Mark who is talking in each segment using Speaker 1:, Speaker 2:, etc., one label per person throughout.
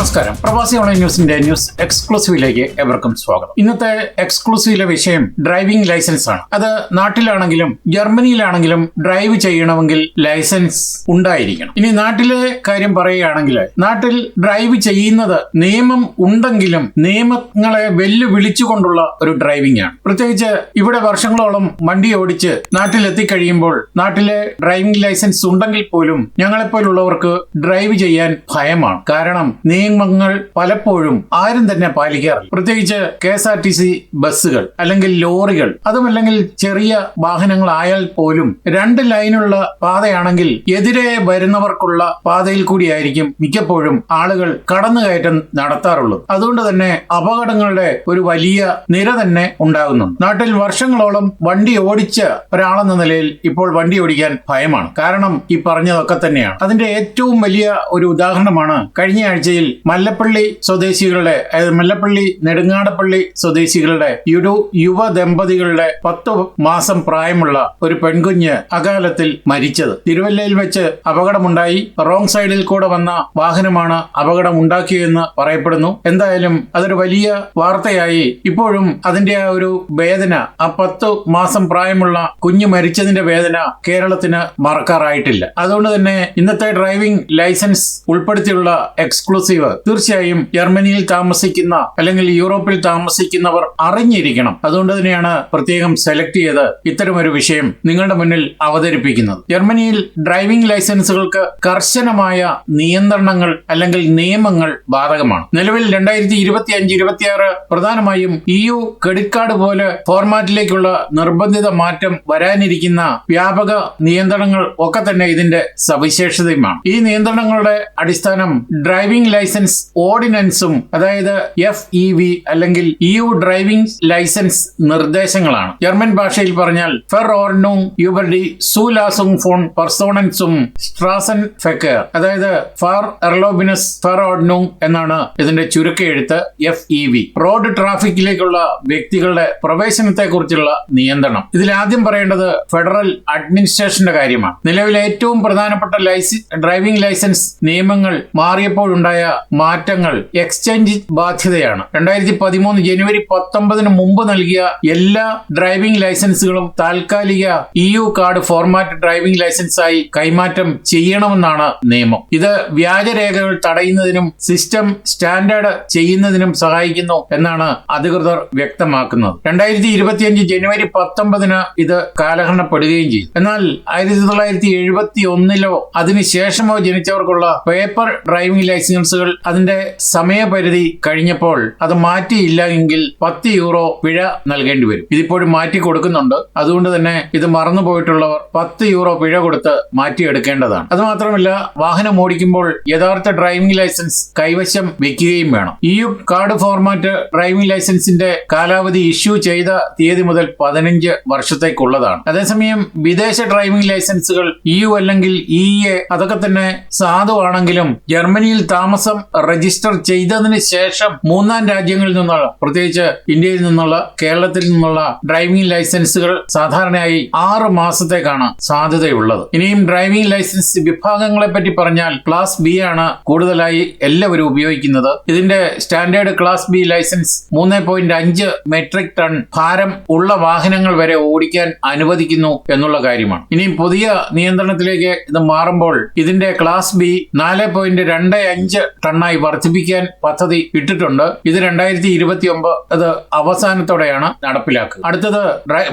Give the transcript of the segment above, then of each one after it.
Speaker 1: നമസ്കാരം. പ്രവാസി ഓൺലൈൻ ന്യൂസിന്റെ ന്യൂസ് എക്സ്ക്ലൂസീവിലേക്ക് എവർക്കും സ്വാഗതം. ഇന്നത്തെ എക്സ്ക്ലൂസീവിലെ വിഷയം ഡ്രൈവിംഗ് ലൈസൻസ് ആണ്. അത് നാട്ടിലാണെങ്കിലും ജർമ്മനിയിലാണെങ്കിലും ഡ്രൈവ് ചെയ്യണമെങ്കിൽ ലൈസൻസ് ഉണ്ടായിരിക്കണം. ഇനി നാട്ടിലെ കാര്യം പറയുകയാണെങ്കിൽ നാട്ടിൽ ഡ്രൈവ് ചെയ്യുന്നത് നിയമം ഉണ്ടെങ്കിലും നിയമങ്ങളെ വെല്ലുവിളിച്ചുകൊണ്ടുള്ള ഒരു ഡ്രൈവിംഗ് ആണ്. പ്രത്യേകിച്ച് ഇവിടെ വർഷങ്ങളോളം വണ്ടി ഓടിച്ച് നാട്ടിലെത്തിക്കഴിയുമ്പോൾ നാട്ടിലെ ഡ്രൈവിംഗ് ലൈസൻസ് ഉണ്ടെങ്കിൽ പോലും ഞങ്ങളെപ്പോലുള്ളവർക്ക് ഡ്രൈവ് ചെയ്യാൻ ഭയമാണ്. കാരണം നിയമങ്ങൾ പലപ്പോഴും ആരും തന്നെ പാലിക്കാറില്ല. പ്രത്യേകിച്ച് KSRTC ബസ്സുകൾ അല്ലെങ്കിൽ ലോറികൾ, അതുമല്ലെങ്കിൽ ചെറിയ വാഹനങ്ങളായാൽ പോലും 2 ലൈനുള്ള പാതയാണെങ്കിൽ എതിരെ വരുന്നവർക്കുള്ള പാതയിൽ കൂടിയായിരിക്കും മിക്കപ്പോഴും ആളുകൾ കടന്നുകയറ്റം നടത്താറുള്ളത്. അതുകൊണ്ട് തന്നെ അപകടങ്ങളുടെ ഒരു വലിയ നിര തന്നെ ഉണ്ടാകുന്നുണ്ട്. നാട്ടിൽ വർഷങ്ങളോളം വണ്ടി ഓടിച്ച ഒരാളെന്ന നിലയിൽ ഇപ്പോൾ വണ്ടി ഓടിക്കാൻ ഭയമാണ്. കാരണം ഈ പറഞ്ഞതൊക്കെ തന്നെയാണ്. അതിന്റെ ഏറ്റവും വലിയ ഒരു ഉദാഹരണമാണ് കഴിഞ്ഞ ആഴ്ചയിൽ മല്ലപ്പള്ളി സ്വദേശികളുടെ, മല്ലപ്പള്ളി നെടുങ്ങാടപ്പള്ളി സ്വദേശികളുടെ യുവ ദമ്പതികളുടെ 10 മാസം പ്രായമുള്ള ഒരു പെൺകുഞ്ഞ് അകാലത്തിൽ മരിച്ചത്. തിരുവല്ലയിൽ വെച്ച് അപകടമുണ്ടായി. റോങ് സൈഡിൽ കൂടെ വന്ന വാഹനമാണ് അപകടം ഉണ്ടാക്കിയതെന്ന് പറയപ്പെടുന്നു. എന്തായാലും അതൊരു വലിയ വാർത്തയായി. ഇപ്പോഴും അതിന്റെ ആ ഒരു വേദന, ആ 10 മാസം പ്രായമുള്ള കുഞ്ഞ് മരിച്ചതിന്റെ വേദന കേരളത്തിന് മറക്കാറായിട്ടില്ല. അതുകൊണ്ട് തന്നെ ഇന്നത്തെ ഡ്രൈവിംഗ് ലൈസൻസ് ഉൾപ്പെടുത്തിയുള്ള എക്സ്ക്ലൂസീവ് തീർച്ചയായും ജർമ്മനിയിൽ താമസിക്കുന്ന അല്ലെങ്കിൽ യൂറോപ്പിൽ താമസിക്കുന്നവർ അറിഞ്ഞിരിക്കണം. അതുകൊണ്ട് തന്നെയാണ് പ്രത്യേകം സെലക്ട് ചെയ്ത് ഇത്തരമൊരു വിഷയം നിങ്ങളുടെ മുന്നിൽ അവതരിപ്പിക്കുന്നത്. ജർമ്മനിയിൽ ഡ്രൈവിംഗ് ലൈസൻസുകൾക്ക് കർശനമായ നിയന്ത്രണങ്ങൾ അല്ലെങ്കിൽ നിയമങ്ങൾ ബാധകമാണ്. നിലവിൽ 2025-26 പ്രധാനമായും EU ക്രെഡിറ്റ് കാർഡ് പോലെ ഫോർമാറ്റിലേക്കുള്ള നിർബന്ധിത മാറ്റം വരാനിരിക്കുന്ന വ്യാപക നിയന്ത്രണങ്ങൾ ഒക്കെ തന്നെ ഇതിന്റെ സവിശേഷതയുമാണ്. ഈ നിയന്ത്രണങ്ങളുടെ അടിസ്ഥാനം ഡ്രൈവിംഗ് ലൈസൻസ് ഓർഡിനൻസും, അതായത് FEV അല്ലെങ്കിൽ EU ഡ്രൈവിംഗ് ലൈസൻസ് നിർദ്ദേശങ്ങളാണ്. ജർമ്മൻ ഭാഷയിൽ പറഞ്ഞാൽ Verordnung über die Zulassung von Personen zum Straßenverkehr, അതായത് ഫാർ എർലോബിനസ് Verordnung എന്നാണ് ഇതിന്റെ ചുരുക്കെഴുത്ത് FEV. റോഡ് ട്രാഫിക്കിലേക്കുള്ള വ്യക്തികളുടെ പ്രവേശനത്തെ കുറിച്ചുള്ള നിയന്ത്രണം. ഇതിൽ ആദ്യം പറയേണ്ടത് ഫെഡറൽ അഡ്മിനിസ്ട്രേഷന്റെ കാര്യമാണ്. നിലവിലെ ഏറ്റവും പ്രധാനപ്പെട്ട ഡ്രൈവിംഗ് ലൈസൻസ് നിയമങ്ങൾ മാറിയപ്പോഴുണ്ടായ മാറ്റങ്ങൾ എക്സ്ചേഞ്ച് ബാധ്യതയാണ്. 2013 ജനുവരി 19 മുമ്പ് നൽകിയ എല്ലാ ഡ്രൈവിംഗ് ലൈസൻസുകളും താൽക്കാലിക EU കാർഡ് ഫോർമാറ്റ് ഡ്രൈവിംഗ് ലൈസൻസായി കൈമാറ്റം ചെയ്യണമെന്നാണ് നിയമം. ഇത് വ്യാജരേഖകൾ തടയുന്നതിനും സിസ്റ്റം സ്റ്റാൻഡേർഡ് ചെയ്യുന്നതിനും സഹായിക്കുന്നു എന്നാണ് അധികൃതർ വ്യക്തമാക്കുന്നത്. 2025 ജനുവരി 19 ഇത് കാലഹരണപ്പെടുകയും ചെയ്തു. എന്നാൽ 1971 അതിനുശേഷമോ ജനിച്ചവർക്കുള്ള പേപ്പർ ഡ്രൈവിംഗ് ലൈസൻസുകൾ അതിന്റെ സമയപരിധി കഴിഞ്ഞപ്പോൾ അത് മാറ്റിയില്ല എങ്കിൽ €10 പിഴ നൽകേണ്ടി വരും. ഇതിപ്പോഴും മാറ്റി കൊടുക്കുന്നുണ്ട്. അതുകൊണ്ട് തന്നെ ഇത് മറന്നുപോയിട്ടുള്ളവർ €10 പിഴ കൊടുത്ത് മാറ്റിയെടുക്കേണ്ടതാണ്. അതുമാത്രമല്ല, വാഹനം ഓടിക്കുമ്പോൾ യഥാർത്ഥ ഡ്രൈവിംഗ് ലൈസൻസ് കൈവശം വെക്കുകയും വേണം. EU കാർഡ് ഫോർമാറ്റ് ഡ്രൈവിംഗ് ലൈസൻസിന്റെ കാലാവധി ഇഷ്യൂ ചെയ്ത തീയതി മുതൽ 15 വർഷത്തേക്കുള്ളതാണ്. അതേസമയം വിദേശ ഡ്രൈവിംഗ് ലൈസൻസുകൾ EU അല്ലെങ്കിൽ EEA അതൊക്കെ തന്നെ സാധുവാണെങ്കിലും ജർമ്മനിയിൽ താമസം രജിസ്റ്റർ ചെയ്തതിന് ശേഷം 3ാം രാജ്യങ്ങളിൽ നിന്നുള്ള, പ്രത്യേകിച്ച് ഇന്ത്യയിൽ നിന്നുള്ള, കേരളത്തിൽ നിന്നുള്ള ഡ്രൈവിംഗ് ലൈസൻസുകൾ സാധാരണയായി 6 മാസത്തേക്കാണ് സാധ്യതയുള്ളത്. ഇനിയും ഡ്രൈവിംഗ് ലൈസൻസ് വിഭാഗങ്ങളെ പറ്റി പറഞ്ഞാൽ ക്ലാസ് B ആണ് കൂടുതലായി എല്ലാവരും ഉപയോഗിക്കുന്നത്. ഇതിന്റെ സ്റ്റാൻഡേർഡ് ക്ലാസ് B ലൈസൻസ് 3.5 മെട്രിക് ടൺ ഭാരം ഉള്ള വാഹനങ്ങൾ വരെ ഓടിക്കാൻ അനുവദിക്കുന്നു എന്നുള്ള കാര്യമാണ്. ഇനിയും പുതിയ നിയന്ത്രണത്തിലേക്ക് ഇത് മാറുമ്പോൾ ഇതിന്റെ ക്ലാസ് B 4.25 ടണ്ണായി വർദ്ധിപ്പിക്കാൻ പദ്ധതി ഇട്ടിട്ടുണ്ട്. ഇത് 2029 അത് അവസാനത്തോടെയാണ് നടപ്പിലാക്കുക. അടുത്തത്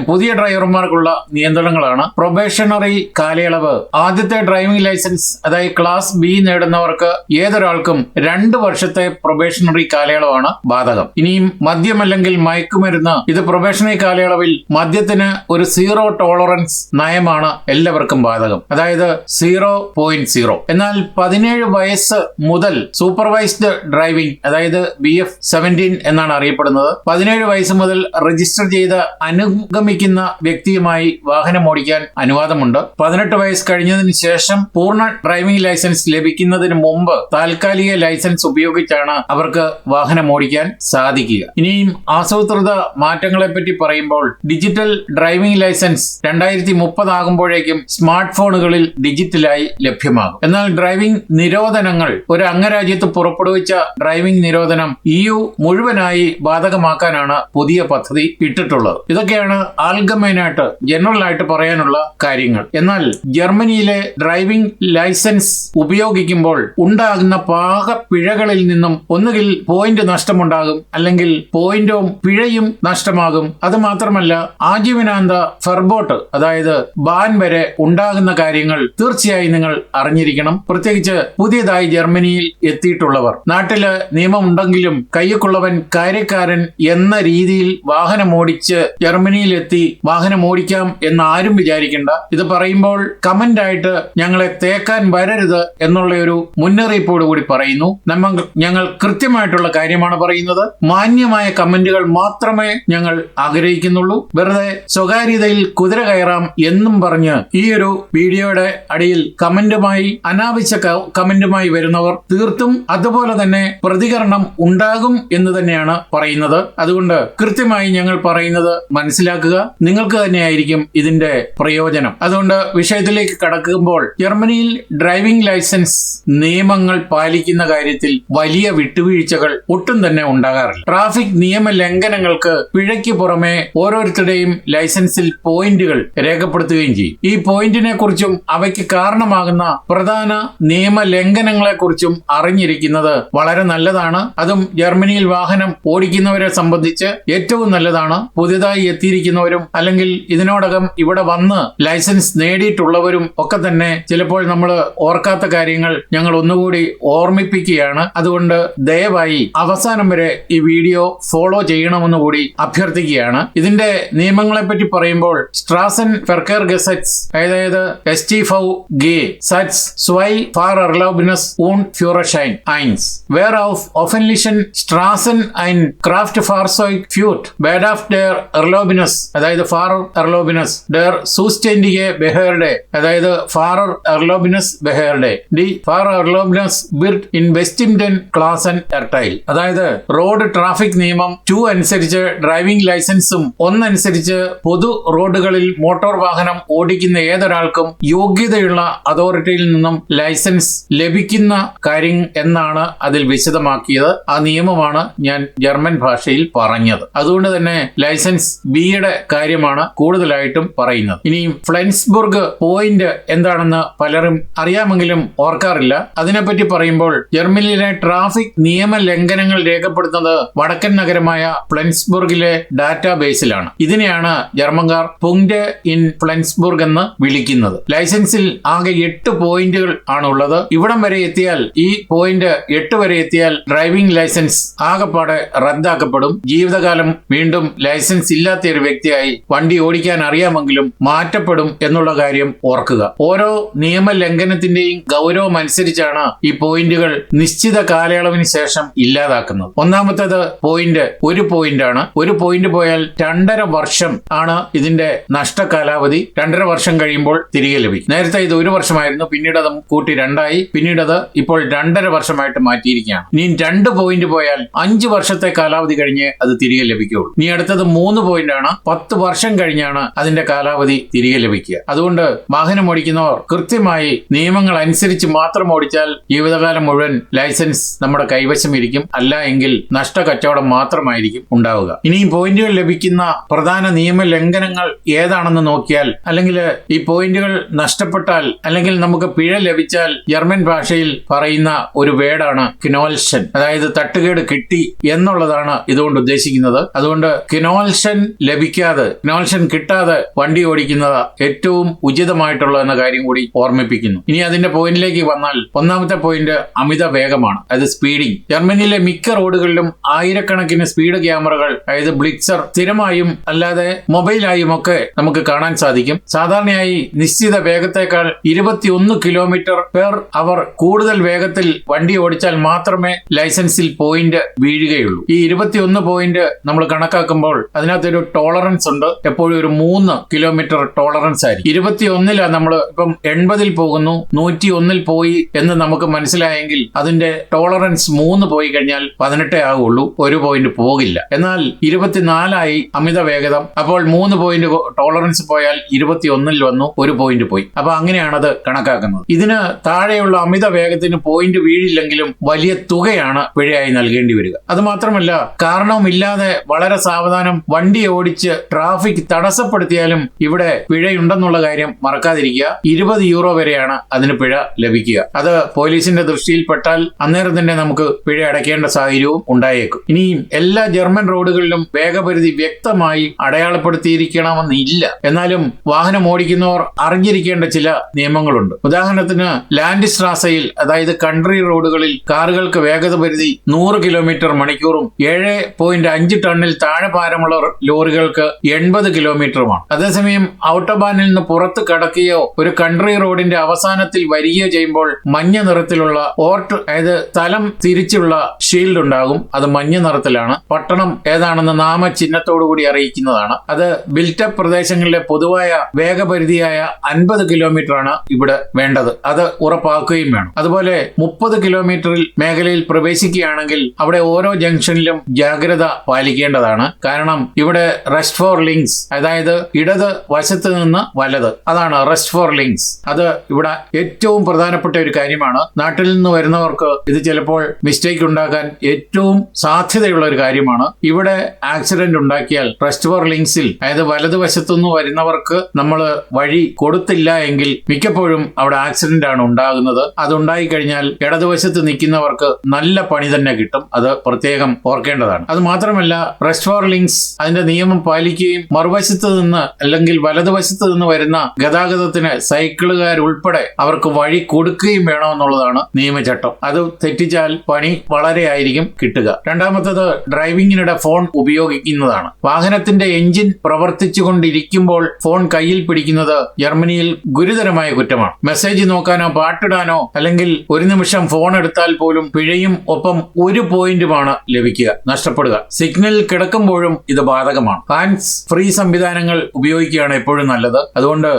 Speaker 1: പുതിയ ഡ്രൈവർമാർക്കുള്ള നിയന്ത്രണങ്ങളാണ്. പ്രൊബേഷണറി കാലയളവ്. ആദ്യത്തെ ഡ്രൈവിംഗ് ലൈസൻസ് അതായത് ക്ലാസ് B നേടുന്നവർക്ക് ഏതൊരാൾക്കും 2 വർഷത്തെ പ്രൊബേഷണറി കാലയളവാണ് ബാധകം. ഇനിയും മദ്യം അല്ലെങ്കിൽ മയക്കുമരുന്ന്, ഇത് പ്രൊബേഷണറി കാലയളവിൽ മദ്യത്തിന് ഒരു 0 ടോളറൻസ് നയമാണ് എല്ലാവർക്കും ബാധകം, അതായത് 0.0. എന്നാൽ 17 വയസ്സ് മുതൽ സൂപ്പർവൈസ്ഡ് ഡ്രൈവിംഗ്, അതായത് BF17 എന്നാണ് അറിയപ്പെടുന്നത്, 17 വയസ്സ് മുതൽ രജിസ്റ്റർ ചെയ്ത അനുഗമിക്കുന്ന വ്യക്തിയുമായി വാഹനം ഓടിക്കാൻ അനുവാദമുണ്ട്. 18 വയസ്സ് കഴിഞ്ഞതിന് ശേഷം പൂർണ്ണ ഡ്രൈവിംഗ് ലൈസൻസ് ലഭിക്കുന്നതിന് മുമ്പ് താൽക്കാലിക ലൈസൻസ് ഉപയോഗിച്ചാണ് അവർക്ക് വാഹനം ഓടിക്കാൻ സാധിക്കുക. ഇനിയും ആസൂത്രിത മാറ്റങ്ങളെ പറ്റി പറയുമ്പോൾ ഡിജിറ്റൽ ഡ്രൈവിംഗ് ലൈസൻസ് 2030 ആകുമ്പോഴേക്കും സ്മാർട്ട് ഫോണുകളിൽ ഡിജിറ്റലായി ലഭ്യമാകും. എന്നാൽ ഡ്രൈവിംഗ് നിരോധനങ്ങൾ ഒരു അംഗരാജ്യത്ത് രാജ്യത്ത് പുറപ്പെടുവിച്ച ഡ്രൈവിംഗ് നിരോധനം EU മുഴുവനായി ബാധകമാക്കാനാണ് പുതിയ പദ്ധതി ഇട്ടിട്ടുള്ളത്. ഇതൊക്കെയാണ് ആൽഗമൈനായിട്ട് ജനറൽ ആയിട്ട് പറയാനുള്ള കാര്യങ്ങൾ. എന്നാൽ ജർമ്മനിയിലെ ഡ്രൈവിംഗ് ലൈസൻസ് ഉപയോഗിക്കുമ്പോൾ ഉണ്ടാകുന്ന പാകപ്പിഴകളിൽ നിന്നും ഒന്നുകിൽ പോയിന്റ് നഷ്ടമുണ്ടാകും, അല്ലെങ്കിൽ പോയിന്റും പിഴയും നഷ്ടമാകും. അത് മാത്രമല്ല, ആജീവനാന്ത ഫെർബോട്ട് അതായത് ബാൻ വരെ ഉണ്ടാകുന്ന കാര്യങ്ങൾ തീർച്ചയായും നിങ്ങൾ അറിഞ്ഞിരിക്കണം. പ്രത്യേകിച്ച് പുതിയതായി ജർമ്മനിയിൽ എത്തിയിട്ടുള്ളവർ. നാട്ടില് നിയമമുണ്ടെങ്കിലും കയ്യൊക്കുള്ളവൻ കാര്യക്കാരൻ എന്ന രീതിയിൽ വാഹനമോടിച്ച് ജർമ്മനിയിലെത്തി വാഹനം ഓടിക്കാം എന്ന് ആരും വിചാരിക്കേണ്ട. ഇത് പറയുമ്പോൾ കമന്റ് ആയിട്ട് ഞങ്ങളെ തേക്കാൻ വരരുത് എന്നുള്ള ഒരു മുന്നറിയിപ്പോടുകൂടി പറയുന്നു. ഞങ്ങൾ കൃത്യമായിട്ടുള്ള കാര്യമാണ് പറയുന്നത്. മാന്യമായ കമന്റുകൾ മാത്രമേ ഞങ്ങൾ ആഗ്രഹിക്കുന്നുള്ളൂ. വെറുതെ സ്വകാര്യതയിൽ കുതിര കയറാം എന്നും പറഞ്ഞ് ഈ ഒരു വീഡിയോയുടെ അടിയിൽ കമന്റുമായി അനാവശ്യ കമന്റുമായി വരുന്നവർ തീർത്തും അതുപോലെ തന്നെ പ്രതികരണം ഉണ്ടാകും എന്ന് തന്നെയാണ് പറയുന്നത്. അതുകൊണ്ട് കൃത്യമായി ഞങ്ങൾ പറയുന്നത് മനസ്സിലാക്കുക. നിങ്ങൾക്ക് തന്നെയായിരിക്കും ഇതിന്റെ പ്രയോജനം. അതുകൊണ്ട് വിഷയത്തിലേക്ക് കടക്കുമ്പോൾ ജർമ്മനിയിൽ ഡ്രൈവിംഗ് ലൈസൻസ് നിയമങ്ങൾ പാലിക്കുന്ന കാര്യത്തിൽ വലിയ വിട്ടുവീഴ്ചകൾ ഒട്ടും തന്നെ ഉണ്ടാകാറില്ല. ട്രാഫിക് നിയമ ലംഘനങ്ങൾക്ക് പിഴയ്ക്ക് പുറമെ ഓരോരുത്തരുടെയും ലൈസൻസിൽ പോയിന്റുകൾ രേഖപ്പെടുത്തുകയും ചെയ്യും. ഈ പോയിന്റിനെ കുറിച്ചും അവയ്ക്ക് കാരണമാകുന്ന പ്രധാന നിയമ ലംഘനങ്ങളെ കുറിച്ചും അറിഞ്ഞിരിക്കുന്നത് വളരെ നല്ലതാണ്. അതും ജർമ്മനിയിൽ വാഹനം ഓടിക്കുന്നവരെ സംബന്ധിച്ച് ഏറ്റവും നല്ലതാണ്. പുതിയതായി എത്തിയിരിക്കുന്നവരും അല്ലെങ്കിൽ ഇതിനോടകം ഇവിടെ വന്ന് ലൈസൻസ് നേടിയിട്ടുള്ളവരും ഒക്കെ തന്നെ ചിലപ്പോൾ നമ്മൾ ഓർക്കാത്ത കാര്യങ്ങൾ ഞങ്ങൾ ഒന്നുകൂടി ഓർമ്മിപ്പിക്കുകയാണ്. അതുകൊണ്ട് ദയവായി അവസാനം വരെ ഈ വീഡിയോ ഫോളോ ചെയ്യണമെന്ന് കൂടി അഭ്യർത്ഥിക്കുകയാണ്. ഇതിന്റെ നിയമങ്ങളെ പറ്റി പറയുമ്പോൾ സ്ട്രാസൻ ഫെർക്കർ ഗസറ്റ്സ് അതായത് StVG Satz 2 Fahrerlaubnis und Führerschein 1 Worauf öffentlichen Straßen ein Kraftfahrzeug führt, bedarf der Erlaubnis അതായത് Fahrerlaubnis der zuständige Behörde അതായത് Fahrerlaubnis Behörde. Die Fahrerlaubnis wird in bestimmten Klassen erteilt. അതായത് റോഡ് ട്രാഫിക് നിയമം 2 അനുസരിച്ച് ഡ്രൈവിംഗ് ലൈസൻസും 1 അനുസരിച്ച് പൊതു റോഡുകളിൽ മോട്ടോർ വാഹനം ഓടിക്കുന്ന ഏതൊരാൾക്കും യോഗ്യതയുള്ള അതോറിറ്റിയിൽ നിന്നും ലൈസൻസ് ലഭിക്കുന്ന കാര്യം എന്നാണ് അതിൽ വിശദമാക്കിയത്. ആ നിയമമാണ് ഞാൻ ജർമ്മൻ ഭാഷയിൽ പറഞ്ഞത്. അതുകൊണ്ട് തന്നെ ലൈസൻസ് ബിയുടെ കാര്യമാണ് കൂടുതലായിട്ടും പറയുന്നത്. ഇനി ഫ്ലെൻസ്ബുർഗ് പോയിന്റ് എന്താണെന്ന് പലരും അറിയാമെങ്കിലും ഓർക്കാറില്ല. അതിനെപ്പറ്റി പറയുമ്പോൾ ജർമ്മനിയിലെ ട്രാഫിക് നിയമ ലംഘനങ്ങൾ രേഖപ്പെടുത്തുന്നത് വടക്കൻ നഗരമായ ഫ്ലെൻസ്ബുർഗിലെ ഡാറ്റാബേസിലാണ്. ഇതിനെയാണ് ജർമ്മൻകാർ പുങ്ക്റ്റ് ഇൻ ഫ്ലെൻസ്ബുർഗ് എന്ന് വിളിക്കുന്നത്. ലൈസൻസിൽ ആകെ 8 പോയിന്റുകൾ ആണുള്ളത്. ഇവിടം വരെ എത്തിയാൽ ഈ പോയിന്റ് 8 വരെ എത്തിയാൽ ഡ്രൈവിംഗ് ലൈസൻസ് ആകെപ്പാടെ റദ്ദാക്കപ്പെടും. ജീവിതകാലം വീണ്ടും ലൈസൻസ് ഇല്ലാത്ത ഒരു വ്യക്തിയായി വണ്ടി ഓടിക്കാൻ അറിയാമെങ്കിലും മാറ്റപ്പെടും എന്നുള്ള കാര്യം ഓർക്കുക. ഓരോ നിയമ ലംഘനത്തിന്റെയും ഗൗരവം അനുസരിച്ചാണ് ഈ പോയിന്റുകൾ നിശ്ചിത കാലയളവിന് ശേഷം ഇല്ലാതാക്കുന്നത്. ഒന്നാമത്തേത് പോയിന്റ് 1 പോയിന്റാണ്. 1 പോയിന്റ് പോയാൽ 2.5 വർഷം ആണ് ഇതിന്റെ നഷ്ട കാലാവധി. 2.5 വർഷം കഴിയുമ്പോൾ തിരികെ ലഭിക്കും. നേരത്തെ ഇത് 1 വർഷമായിരുന്നു, പിന്നീട് അത് കൂട്ടി 2 ആയി, പിന്നീട് അത് ഇപ്പോൾ 2.5 വർഷമായിട്ട് മാറ്റിയിരിക്കുകയാണ്. ഇനി 2 പോയിന്റ് പോയാൽ 5 വർഷത്തെ കാലാവധി കഴിഞ്ഞ് അത് തിരികെ ലഭിക്കുകയുള്ളൂ. ഇനി അടുത്തത് 3 പോയിന്റ് ആണ്. 10 വർഷം കഴിഞ്ഞാണ് അതിന്റെ കാലാവധി തിരികെ ലഭിക്കുക. അതുകൊണ്ട് വാഹനം ഓടിക്കുന്നവർ കൃത്യമായി നിയമങ്ങൾ അനുസരിച്ച് മാത്രം ഓടിച്ചാൽ ജീവിതകാലം മുഴുവൻ ലൈസൻസ് നമ്മുടെ കൈവശം ഇരിക്കും. അല്ല എങ്കിൽ നഷ്ട കച്ചവടം മാത്രമായിരിക്കും ഉണ്ടാവുക. ഇനി പോയിന്റുകൾ ലഭിക്കുന്ന പ്രധാന നിയമ ലംഘനങ്ങൾ ഏതാണെന്ന് നോക്കിയാൽ, അല്ലെങ്കിൽ ഈ പോയിന്റുകൾ നഷ്ടപ്പെട്ടാൽ അല്ലെങ്കിൽ നമുക്ക് പിഴ ലഭിച്ചാൽ ജർമ്മൻ ഭാഷയിൽ പറയുന്ന ഒരു വേർഡാണ് കിനോൽഷൻ. അതായത് തട്ടുകേട് കിട്ടി എന്നുള്ളതാണ് ഇതുകൊണ്ട് ഉദ്ദേശിക്കുന്നത്. അതുകൊണ്ട് കിനോൽഷൻ കിട്ടാതെ വണ്ടി ഓടിക്കുന്നത് ഏറ്റവും ഉചിതമായിട്ടുള്ള എന്ന കാര്യം കൂടി ഓർമ്മിപ്പിക്കുന്നു. ഇനി അതിന്റെ പോയിന്റിലേക്ക് വന്നാൽ, ഒന്നാമത്തെ പോയിന്റ് അമിത വേഗമാണ്, അത് സ്പീഡിംഗ്. ജർമ്മനിയിലെ മിക്ക റോഡുകളിലും ആയിരക്കണക്കിന് സ്പീഡ് ക്യാമറകൾ, അതായത് ബ്ലിറ്റ്സർ, സ്ഥിരമായും അല്ലാതെ മൊബൈലായും ഒക്കെ നമുക്ക് കാണാൻ സാധിക്കും. സാധാരണയായി നിശ്ചിത വേഗത്തേക്കാൾ 21 km/h കൂടുതൽ വേഗത്തിൽ വണ്ടി ഓടിച്ചാൽ മാത്രമേ ലൈസൻസിൽ പോയിന്റ് വീഴുകയുള്ളൂ. ഈ 21 പോയിന്റ് നമ്മൾ കണക്കാക്കുമ്പോൾ അതിനകത്തൊരു ടോളറൻസ് ഉണ്ട്. എപ്പോഴും ഒരു 3 കിലോമീറ്റർ ടോളറൻസ് ആയിരിക്കും. 21 നമ്മൾ ഇപ്പം 80 പോകുന്നു, 101 പോയി എന്ന് നമുക്ക് മനസ്സിലായെങ്കിൽ അതിന്റെ ടോളറൻസ് 3 പോയി കഴിഞ്ഞാൽ 18 ആകുള്ളൂ, 1 പോയിന്റ് പോകില്ല. എന്നാൽ 24 അമിത വേഗത, അപ്പോൾ 3 പോയിന്റ് ടോളറൻസ് പോയാൽ 21 വന്നു, 1 പോയിന്റ് പോയി. അപ്പൊ അങ്ങനെയാണത് കണക്കാക്കുന്നത്. ഇതിന് താഴെയുള്ള അമിത വേഗത്തിന് പോയിന്റ് വീഴില്ല ഓടിച്ചില്ലെങ്കിലും വലിയ തുകയാണ് പിഴയായി നൽകേണ്ടി വരിക. അത് മാത്രമല്ല, കാരണവുമില്ലാതെ വളരെ സാവധാനം വണ്ടി ഓടിച്ച് ട്രാഫിക് തടസ്സപ്പെടുത്തിയാലും ഇവിടെ പിഴയുണ്ടെന്നുള്ള കാര്യം മറക്കാതിരിക്കുക. 20 യൂറോ വരെയാണ് അതിന് പിഴ ലഭിക്കുക. അത് പോലീസിന്റെ ദൃഷ്ടിയിൽപ്പെട്ടാൽ അന്നേരം തന്നെ നമുക്ക് പിഴ അടയ്ക്കേണ്ട സാഹചര്യവും ഉണ്ടായേക്കും. ഇനിയും എല്ലാ ജർമ്മൻ റോഡുകളിലും വേഗപരിധി വ്യക്തമായി അടയാളപ്പെടുത്തിയിരിക്കണമെന്നില്ല. എന്നാലും വാഹനം ഓടിക്കുന്നവർ അറിഞ്ഞിരിക്കേണ്ട ചില നിയമങ്ങളുണ്ട്. ഉദാഹരണത്തിന് ലാൻഡ് സ്ട്രാസയിൽ, അതായത് കൺട്രി റോഡുകളിൽ കാറുകൾക്ക് വേഗത പരിധി 100 കിലോമീറ്റർ മണിക്കൂറും 7.5 ടണ്ണിൽ താഴെ ഭാരമുള്ള ലോറികൾക്ക് 80 കിലോമീറ്ററുമാണ്. അതേസമയം ഔട്ടോബാനിൽ നിന്ന് പുറത്ത് കടക്കുകയോ ഒരു കൺട്രി റോഡിന്റെ അവസാനത്തിൽ വരികയോ ചെയ്യുമ്പോൾ മഞ്ഞ നിറത്തിലുള്ള ഓർട്ട്, അതായത് തലം തിരിച്ചുള്ള ഷീൽഡ് ഉണ്ടാകും. അത് മഞ്ഞ നിറത്തിലാണ്. പട്ടണം ഏതാണെന്ന് നാമചിഹ്നത്തോടുകൂടി അറിയിക്കുന്നതാണ്. അത് ബിൽറ്റപ്പ് പ്രദേശങ്ങളിലെ പൊതുവായ വേഗപരിധിയായ 50 കിലോമീറ്റർ ആണ് ഇവിടെ വേണ്ടത്. അത് ഉറപ്പാക്കുകയും വേണം. അതുപോലെ 30 കിലോമീറ്ററിൽ മേഖലയിൽ പ്രവേശിക്കുകയാണെങ്കിൽ അവിടെ ഓരോ ജംഗ്ഷനിലും ജാഗ്രത പാലിക്കേണ്ടതാണ്. കാരണം ഇവിടെ റെസ്റ്റ് ഫോർ ലിങ്ക്സ്, അതായത് ഇടത് വശത്ത് നിന്ന് വലത്, അതാണ് റെസ്റ്റ് ഫോർ ലിങ്ക്സ്. അത് ഇവിടെ ഏറ്റവും പ്രധാനപ്പെട്ട ഒരു കാര്യമാണ്. നാട്ടിൽ നിന്ന് വരുന്നവർക്ക് ഇത് ചിലപ്പോൾ മിസ്റ്റേക്ക് ഉണ്ടാക്കാൻ ഏറ്റവും സാധ്യതയുള്ള ഒരു കാര്യമാണ്. ഇവിടെ ആക്സിഡന്റ് ഉണ്ടാക്കിയാൽ റെസ്റ്റ് ഫോർ ലിങ്ക്സിൽ, അതായത് വലതുവശത്തുനിന്ന് വരുന്നവർക്ക് നമ്മൾ വഴി കൊടുത്തില്ല എങ്കിൽ മിക്കപ്പോഴും അവിടെ ആക്സിഡന്റ് ആണ് ഉണ്ടാകുന്നത്. അതുണ്ടായി കഴിഞ്ഞാൽ ഇടതുവശത്ത് നിൽക്കുന്നവർക്ക് നല്ല പണി തന്നെ കിട്ടും. അത് പ്രത്യേകം ഓർക്കേണ്ടതാണ്. അത് മാത്രമല്ല, റെസ്റ്റ് ഫോർ ലിങ്ക്സ് അതിന്റെ നിയമം പാലിക്കുകയും മറുവശത്ത് നിന്ന് അല്ലെങ്കിൽ വലതുവശത്ത് നിന്ന് വരുന്ന ഗതാഗതത്തിന് സൈക്കിളുകാരുൾപ്പെടെ അവർക്ക് വഴി കൊടുക്കുകയും വേണമെന്നുള്ളതാണ് നിയമചട്ടം. അത് തെറ്റിച്ചാൽ പണി വളരെയായിരിക്കും കിട്ടുക. രണ്ടാമത്തത്, ഡ്രൈവിംഗിനിടെ ഫോൺ ഉപയോഗിക്കുന്നതാണ്. വാഹനത്തിന്റെ എഞ്ചിൻ പ്രവർത്തിച്ചുകൊണ്ടിരിക്കുമ്പോൾ ഫോൺ കയ്യിൽ പിടിക്കുന്നത് ജർമ്മനിയിൽ ഗുരുതരമായ കുറ്റമാണ്. മെസ്സേജ് നോക്കാനോ പാട്ടിടാനോ അല്ലെങ്കിൽ ഒരു നിമിഷം ഫോൺ എടുത്താൽ പോലും പിഴയും ഒപ്പം 1 പോയിന്റുമാണ് ലഭിക്കുക, നഷ്ടപ്പെടുക. സിഗ്നലിൽ കിടക്കുമ്പോഴും ഇത് ബാധകമാണ്. ഹാൻഡ്സ് ഫ്രീ സംവിധാനങ്ങൾ ഉപയോഗിക്കുകയാണ് എപ്പോഴും നല്ലത്. അതുകൊണ്ട്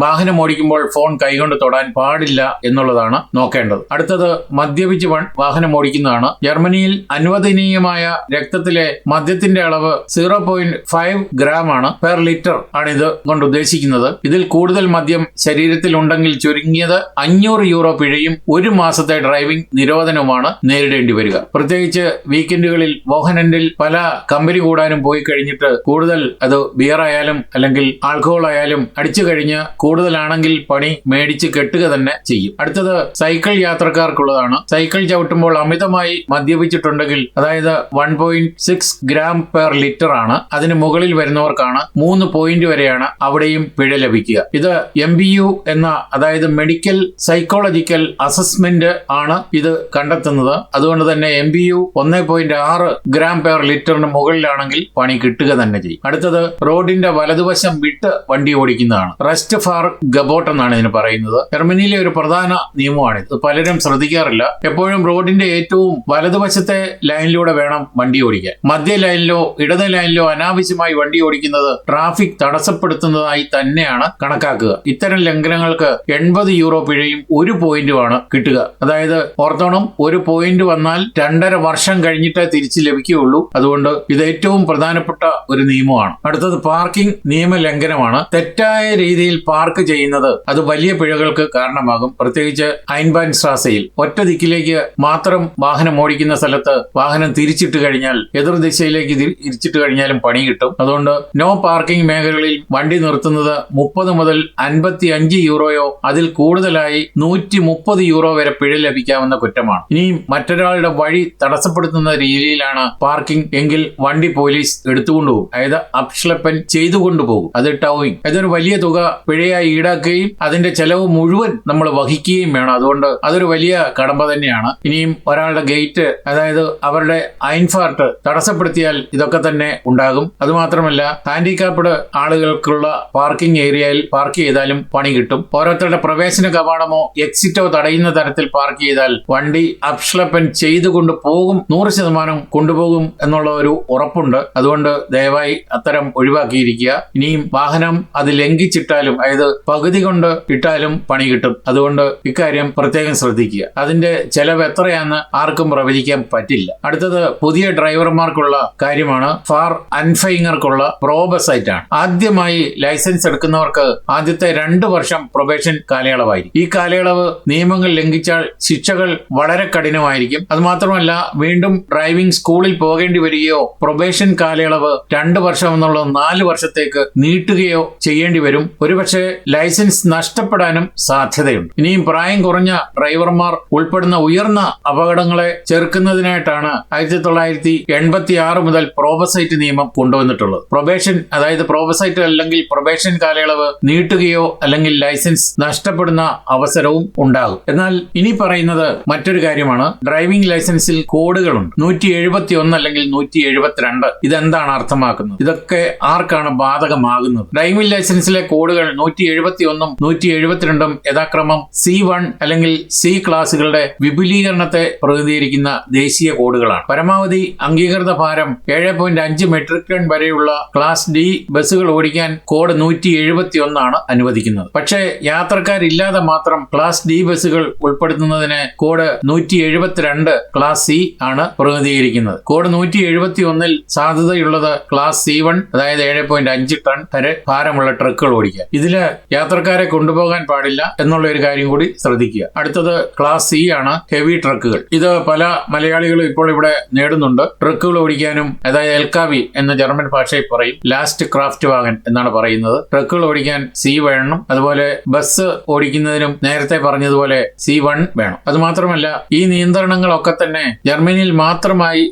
Speaker 1: വാഹനം ഓടിക്കുമ്പോൾ ഫോൺ കൈകൊണ്ട് തൊടാൻ പാടില്ല എന്നുള്ളതാണ് നോക്കേണ്ടത്. അടുത്തത്, മദ്യപിച്ച് വാഹനം ഓടിക്കുന്നതാണ്. ജർമ്മനിയിൽ അനുവദനീയമായ രക്തത്തിലെ മദ്യത്തിന്റെ അളവ് 0.5 ഗ്രാം ആണ് പെർ ലിറ്റർ ആണ് ഇത് കൊണ്ട് ഉദ്ദേശിക്കുന്നത്. ഇതിൽ കൂടുതൽ മദ്യം ശരീരത്തിൽ ഉണ്ടെങ്കിൽ ചുരുങ്ങിയത് 500 യൂറോ പിഴയും 1 മാസത്തെ ഡ്രൈവിംഗ് നിരോധനവുമാണ് നേരിടേണ്ടി വരിക. പ്രത്യേകിച്ച് വീക്കെൻഡുകളിൽ വോഹനന്റിൽ പല കമ്പനി കൂടാനും പോയി കഴിഞ്ഞിട്ട് കൂടുതൽ, അത് ബിയർ ആയാലും അല്ലെങ്കിൽ ആൽക്കഹോൾ ആയാലും അടിച്ചു കഴിഞ്ഞ് കൂടുതലാണെങ്കിൽ പണി മേടിച്ച് കെട്ടുക തന്നെ ചെയ്യും. അടുത്തത്, സൈക്കിൾ യാത്രക്കാർക്കുള്ളതാണ്. സൈക്കിൾ ചവിട്ടുമ്പോൾ അമിതമായി മദ്യപിച്ചിട്ടുണ്ടെങ്കിൽ, അതായത് 1.6 ഗ്രാം പെർ ലിറ്റർ ആണ്. അതിന് മുകളിൽ വരുന്നവർക്കാണ് 3 പോയിന്റ് വരെയാണ് അവിടെയും പിഴ ലഭിക്കുക. ഇത് MBU എന്ന, അതായത് മെഡിക്കൽ സൈക്കോളജിക്കൽ അസസ്മെന്റ് ആണ് ഇത് കണ്ടെത്തുന്നത്. അതുകൊണ്ട് തന്നെ MBU 1.6 ഗ്രാം പെർ ലിറ്ററിന് മുകളിലാണെങ്കിൽ പണി കിട്ടുക തന്നെ ചെയ്യും. അടുത്തത്, റോഡിന്റെ വലതുവശം വിട്ട് വണ്ടി ഓടിക്കുന്നതാണ്. റെസ്റ്റ് ഫാർ ഗബോട്ട് എന്നാണ് ഇതിന് പറയുന്നത്. ജർമ്മനിയിലെ ഒരു പ്രധാന നിയമമാണിത്. പലരും ശ്രദ്ധിക്കാറില്ല. എപ്പോഴും റോഡിന്റെ ഏറ്റവും വലതുവശത്തെ ലൈനിലൂടെ വേണം വണ്ടി ഓടിക്കാൻ. മധ്യ ലൈനിലോ ഇടത് ലൈനിലോ അനാവശ്യമായി വണ്ടി ഓടിക്കുന്നത് ട്രാഫിക് തടസ്സപ്പെടുത്തുന്നതായി തന്നെയാണ് കണക്കാക്കുക. ഇത്തരം ലംഘനങ്ങൾക്ക് 80 യൂറോ പിഴയും 1 പോയിന്റുമാണ് കിട്ടുക. അതായത് ഓർത്തോണം, 1 പോയിന്റ് വന്നാൽ 2.5 വർഷം കഴിഞ്ഞിട്ടേ തിരിച്ചു ലഭിക്കുകയുള്ളൂ. അതുകൊണ്ട് ഇത് ഏറ്റവും പ്രധാനപ്പെട്ട ഒരു നിയമമാണ്. അടുത്തത്, പാർക്കിംഗ് നിയമലംഘനമാണ്. തെറ്റായ രീതിയിൽ പാർക്ക് ചെയ്യുന്നത് അത് വലിയ പിഴകൾക്ക് കാരണമാകും. പ്രത്യേകിച്ച് ഐൻബാൻ സ്ട്രാസയിൽ ഒറ്റ ദിക്കിലേക്ക് മാത്രം വാഹനം ഓടിക്കുന്ന സ്ഥലത്ത് വാഹനം തിരിച്ചിട്ട് കഴിഞ്ഞാൽ, എതിർ ദിശയിലേക്ക് തിരിച്ചിട്ട് കഴിഞ്ഞാലും പണി കിട്ടും. അതുകൊണ്ട് നോ പാർക്കിംഗ് മേഖലകളിൽ വണ്ടി നിർത്തുന്നത് 30 മുതൽ 55 യൂറോയോ അതിൽ കൂടുതലായി 130 യൂറോ വരെ പിഴ ലഭിക്കാവുന്ന കുറ്റമാണ്. ഇനിയും മറ്റൊരാളുടെ വഴി തടസ്സപ്പെടുത്തുന്ന രീതിയിലാണ് പാർക്കിംഗ് എങ്കിൽ വണ്ടി പോലീസ് എടുത്തുകൊണ്ടുപോകും. അതായത് അപ്ഷ്ലെപ്പൻ ചെയ്തുകൊണ്ടുപോകും. അത് ടൗയിങ്. ഇതൊരു വലിയ തുക പിഴയായി ഈടാക്കുകയും അതിന്റെ ചെലവ് മുഴുവൻ നമ്മൾ വഹിക്കുകയും വേണം. അതുകൊണ്ട് അതൊരു വലിയ കടമ്പ തന്നെയാണ്. ഇനിയും ഒരാളുടെ ഗേറ്റ്, അതായത് അവരുടെ ഐൻഫാർട്ട് തടസ്സപ്പെടുത്തിയാൽ ഇതൊക്കെ തന്നെ ഉണ്ടാകും. അതുമാത്രമല്ല, ഹാൻഡികാപ്ഡ് ആളുകൾക്കുള്ള പാർക്കിംഗ് ഏരിയയിൽ പാർക്ക് ചെയ്താലും പണി കിട്ടും. ഓരോരുത്തരുടെ പ്രവേശന കവാടമോ എക്സിറ്റോ തടയുന്ന തരത്തിൽ പാർക്ക് ചെയ്താൽ വണ്ടി അപ്ഷ്ലെപ്പൻ ചെയ്തുകൊണ്ട് പോകും, 100% കൊണ്ടുപോകും എന്നുള്ള ഒരു ഉറപ്പുണ്ട്. അതുകൊണ്ട് ദയവായി അത്തരം ഒഴിവാക്കിയിരിക്കുക. ഇനിയും വാഹനം അത് ലംഘിച്ചിട്ടാലും, അതായത് പകുതി കൊണ്ട് ഇട്ടാലും പണി കിട്ടും. അതുകൊണ്ട് ഇക്കാര്യം പ്രത്യേകം ശ്രദ്ധിക്കുക. അതിന്റെ ചെലവ് എത്രയാന്ന് ആർക്കും പ്രവചിക്കാൻ പറ്റില്ല. അടുത്തത്, പുതിയ ഡ്രൈവർമാർക്കുള്ള കാര്യമാണ്. ഫാർ അൻഫൈങ്ങർക്കുള്ള പ്രോബസൈറ്റ് ആണ്. ആദ്യമായി ലൈസൻസ് എടുക്കുന്നവർക്ക് ആദ്യത്തെ 2 വർഷം പ്രൊബേഷൻ കാലയളവായിരിക്കും. ഈ കാലയളവ് നിയമങ്ങൾ ലംഘിച്ചാൽ ശിക്ഷ പരീക്ഷകൾ വളരെ കഠിനമായിരിക്കും. അതുമാത്രമല്ല, വീണ്ടും ഡ്രൈവിംഗ് സ്കൂളിൽ പോകേണ്ടി വരികയോ പ്രൊബേഷൻ കാലയളവ് 2 വർഷം എന്നുള്ളത് 4 വർഷത്തേക്ക് നീട്ടുകയോ ചെയ്യേണ്ടി വരും. ഒരുപക്ഷെ ലൈസൻസ് നഷ്ടപ്പെടാനും സാധ്യതയുണ്ട്. ഇനിയും പ്രായം കുറഞ്ഞ ഡ്രൈവർമാർ ഉൾപ്പെടുന്ന ഉയർന്ന അപകടങ്ങളെ ചെറുക്കുന്നതിനായിട്ടാണ് 1986 മുതൽ പ്രോബസൈറ്റ് നിയമം കൊണ്ടുവന്നിട്ടുള്ളത്. പ്രൊബേഷൻ, അതായത് പ്രോബസൈറ്റ് അല്ലെങ്കിൽ പ്രൊബേഷൻ കാലയളവ് നീട്ടുകയോ അല്ലെങ്കിൽ ലൈസൻസ് നഷ്ടപ്പെടുന്ന അവസരവും ഉണ്ടാകും. എന്നാൽ ഇനി പറയുന്നത് മറ്റൊരു കാര്യമാണ്. ഡ്രൈവിംഗ് ലൈസൻസിൽ കോഡുകളുണ്ട്. 171 അല്ലെങ്കിൽ 172. ഇതെന്താണ് അർത്ഥമാക്കുന്നത്? ഇതൊക്കെ ആർക്കാണ് ബാധകമാകുന്നത്? ഡ്രൈവിംഗ് ലൈസൻസിലെ കോഡുകൾ 171ഉം 172ഉം യഥാക്രമം C1 അല്ലെങ്കിൽ C ക്ലാസുകളുടെ വിപുലീകരണത്തെ പ്രതിനിധീകരിക്കുന്ന ദേശീയ കോഡുകളാണ്. പരമാവധി അംഗീകൃത ഭാരം 7.5 മെട്രിക് ടൺ വരെയുള്ള ക്ലാസ് ഡി ബസ്സുകൾ ഓടിക്കാൻ കോഡ് 171 ആണ് അനുവദിക്കുന്നത്. പക്ഷേ യാത്രക്കാരില്ലാതെ മാത്രം ക്ലാസ് ഡി ബസ്സുകൾ ഉൾപ്പെടുത്തുന്നതിന് കോഡ് 172 ക്ലാസ് സി ആണ് പ്രതിനിധീകരിക്കുന്നത്. കോഡ് 171ൽ സാധ്യതയുള്ളത് ക്ലാസ് C1, അതായത് 7.5 ടൺ വരെ ഭാരമുള്ള ട്രക്കുകൾ ഓടിക്കാൻ. ഇതില് യാത്രക്കാരെ കൊണ്ടുപോകാൻ പാടില്ല എന്നുള്ള ഒരു കാര്യം കൂടി ശ്രദ്ധിക്കുക. അടുത്തത് ക്ലാസ് സി ആണ്, ഹെവി ട്രക്കുകൾ. ഇത് പല മലയാളികളും ഇപ്പോൾ ഇവിടെ നേടുന്നുണ്ട്. ട്രക്കുകൾ ഓടിക്കാനും, അതായത് എൽകാവി എന്ന ജർമ്മൻ ഭാഷയിൽ പറയും, ലാസ്റ്റ് ക്രാഫ്റ്റ് വാഗൻ എന്നാണ് പറയുന്നത്. ട്രക്കുകൾ ഓടിക്കാൻ സി വേണം. അതുപോലെ ബസ് ഓടിക്കുന്നതിനും നേരത്തെ പറഞ്ഞതുപോലെ C1 വേണം. അതുമാത്രമല്ല, ഈ നിയന്ത്രണങ്ങളൊക്കെ തന്നെ ജർമ്മനിയിൽ മാത്രമായി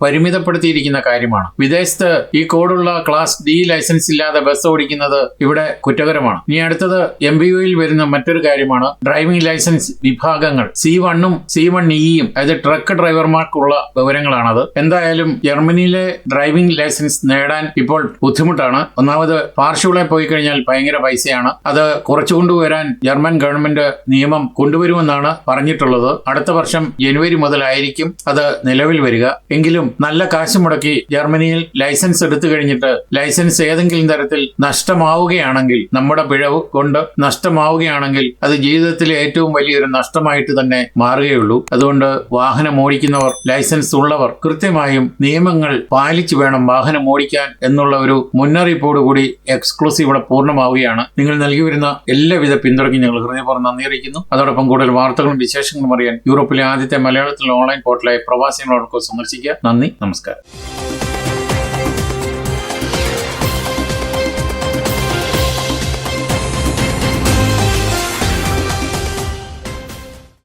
Speaker 1: പരിമിതപ്പെടുത്തിയിരിക്കുന്ന കാര്യമാണ്. വിദേശത്ത് ഈ കോഡുള്ള ക്ലാസ് ഡി ലൈസൻസ് ഇല്ലാതെ ബസ് ഓടിക്കുന്നത് ഇവിടെ കുറ്റകരമാണ്. ഇനി അടുത്തത് MBUയിൽ വരുന്ന മറ്റൊരു കാര്യമാണ് ഡ്രൈവിംഗ് ലൈസൻസ് വിഭാഗങ്ങൾ. C1ഉം C1E അതായത് ട്രക്ക് ഡ്രൈവർമാർക്കുള്ള വിവരങ്ങളാണത്. എന്തായാലും ജർമ്മനിയിലെ ഡ്രൈവിംഗ് ലൈസൻസ് നേടാൻ ഇപ്പോൾ ബുദ്ധിമുട്ടാണ്. ഒന്നാമത് പാർഷ്യൂളെ പോയി കഴിഞ്ഞാൽ ഭയങ്കര പൈസയാണ്. അത് കുറച്ചു കൊണ്ടുവരാൻ ജർമ്മൻ ഗവൺമെന്റ് നിയമം കൊണ്ടുവരുമെന്നാണ് പറഞ്ഞിട്ടുള്ളത്. അടുത്ത വർഷം ജനുവരി മുതലായിരിക്കും അത് നിലവിൽ വരിക. എങ്കിലും നല്ല കാശ് മുടക്കി ജർമ്മനിയിൽ ലൈസൻസ് എടുത്തു കഴിഞ്ഞിട്ട് ലൈസൻസ് ഏതെങ്കിലും തരത്തിൽ നഷ്ടമാവുകയാണെങ്കിൽ, നമ്മുടെ പിഴവ് കൊണ്ട് നഷ്ടമാവുകയാണെങ്കിൽ അത് ജീവിതത്തിലെ ഏറ്റവും വലിയൊരു നഷ്ടമായിട്ട് തന്നെ മാറുകയുള്ളൂ. അതുകൊണ്ട് വാഹനം ഓടിക്കുന്നവർ, ലൈസൻസ് ഉള്ളവർ കൃത്യമായും നിയമങ്ങൾ പാലിച്ചു വേണം വാഹനം ഓടിക്കാൻ എന്നുള്ള ഒരു മുന്നറിയിപ്പോടുകൂടി എക്സ്ക്ലൂസീവ് ഇവിടെ പൂർണ്ണമാവുകയാണ്. നിങ്ങൾ നൽകി വരുന്ന എല്ലാവിധ പിന്തുണയ്ക്കും ഞങ്ങൾ ഹൃദയപൂർവ്വം നന്ദി അറിയിക്കുന്നു. അതോടൊപ്പം കൂടുതൽ വാർത്തകളും വിശേഷങ്ങളും അറിയാൻ യൂറോപ്പിലെ ആദ്യത്തെ മലയാളത്തിലുള്ള ഓൺലൈൻ പോർട്ടലായ പ്രവാസികളോടൊപ്പം സന്ദർശിക്കുക. നന്ദി, നമസ്കാരം.